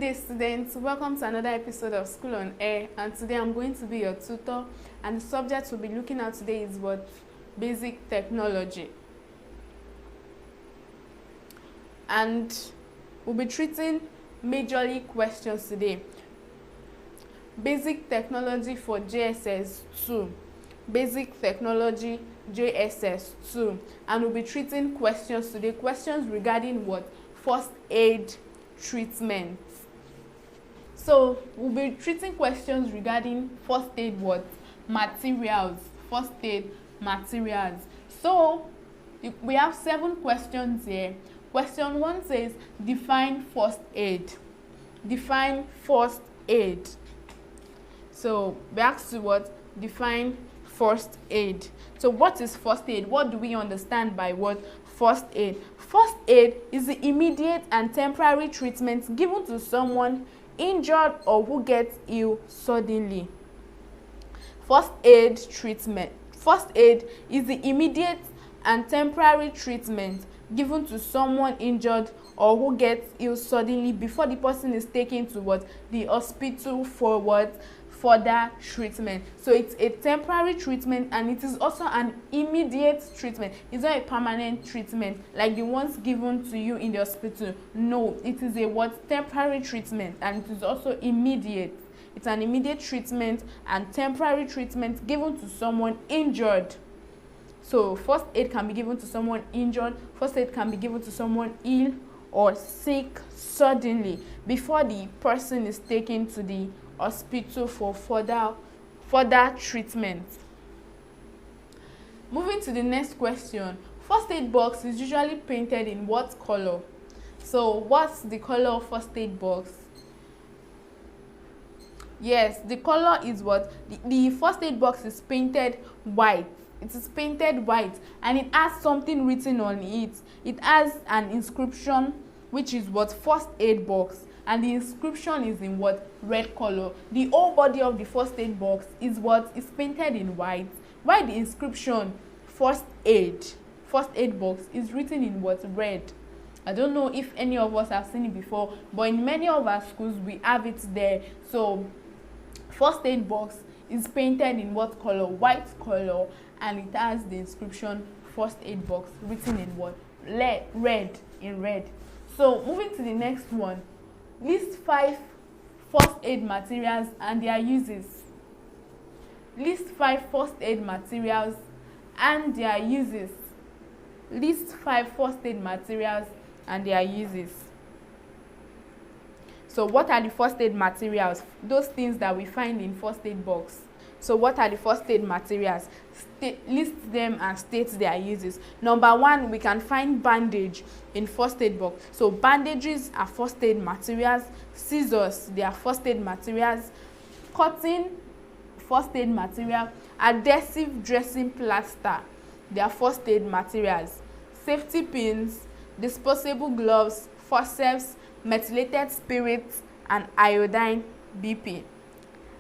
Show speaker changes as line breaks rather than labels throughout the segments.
day, students. Welcome to another episode of School on Air, and today I'm going to be your tutor, and the subject we'll be looking at today is what? Basic technology. And we'll be treating majorly questions today. Basic technology for JSS 2, basic technology JSS 2, and we'll be treating questions today, questions regarding what? First aid treatment. So we'll be treating questions regarding first aid what? Materials. First aid materials. So we have 7 questions here. Question 1 says define first aid. Define first aid. So we asked you what? Define first aid. So what is first aid? What do we understand by what? First aid. First aid is the immediate and temporary treatment given to someone injured or who gets ill suddenly. First aid treatment. First aid is the immediate and temporary treatment given to someone injured or who gets ill suddenly before the person is taken to what? The hospital for what? Further treatment. So it's a temporary treatment, and it is also an immediate treatment. It's not a permanent treatment like the ones given to you in the hospital. No, it is a what? Temporary treatment, and it is also immediate. It's an immediate treatment and temporary treatment given to someone injured. So first aid can be given to someone injured. First aid can be given to someone ill or sick suddenly before the person is taken to the hospital for further treatment. Moving to the next question. First aid box is usually painted in what color? So what's the color of first aid box? Yes, the color is what? The first aid box is painted white. It is painted white, and it has something written on it. It has an inscription, which is what? First aid box, and the inscription is in what? Red color. The whole body of the first aid box is what? Is painted in white, while the inscription first aid box is written in what? Red. I don't know if any of us have seen it before, but in many of our schools we have it there. So first aid box is painted in what color? White color, and it has the inscription first aid box written in what? Red, in red. So moving to the next one. List 5 first aid materials and their uses. List 5 first aid materials and their uses. List 5 first aid materials and their uses. So what are the first aid materials? Those things that we find in first aid box. So what are the first aid materials? List them and state their uses. Number 1, we can find bandage in first aid box. So bandages are first aid materials. Scissors, they are first aid materials. Cotton, first aid material. Adhesive dressing plaster, they are first aid materials. Safety pins, disposable gloves, forceps, methylated spirits, and iodine BP.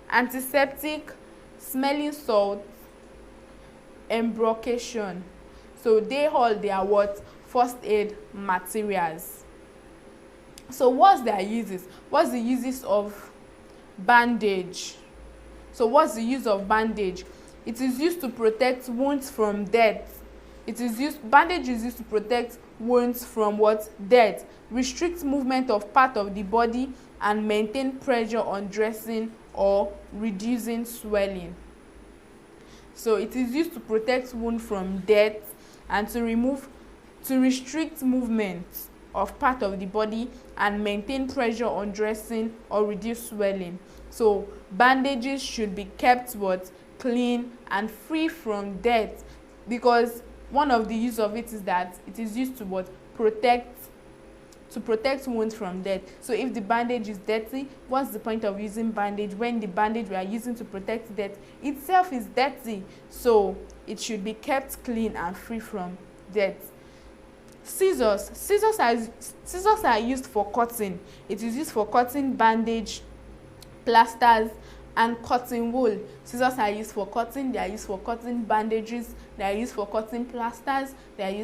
Antiseptic, smelling salt, embrocation. So they are what? First aid materials. So what's their uses? What's the uses of bandage? So what's the use of bandage? It is used to protect wounds from death. Bandage is used to protect wounds from what? Death. Restrict movement of part of the body and maintain pressure on dressing or reducing swelling. So it is used to protect wound from death and to restrict movement of part of the body and maintain pressure on dressing or reduce swelling. So bandages should be kept what? Clean and free from dirt, because one of the use of it is that it is used to what? Protect wounds from dirt. So if the bandage is dirty, what's the point of using bandage when the bandage we are using to protect dirt itself is dirty? So it should be kept clean and free from dirt. Scissors are used for cutting. It is used for cutting bandage, plasters, and cotton wool. Scissors are used for cutting. They are used for cutting bandages. They are used for cutting plasters. They are used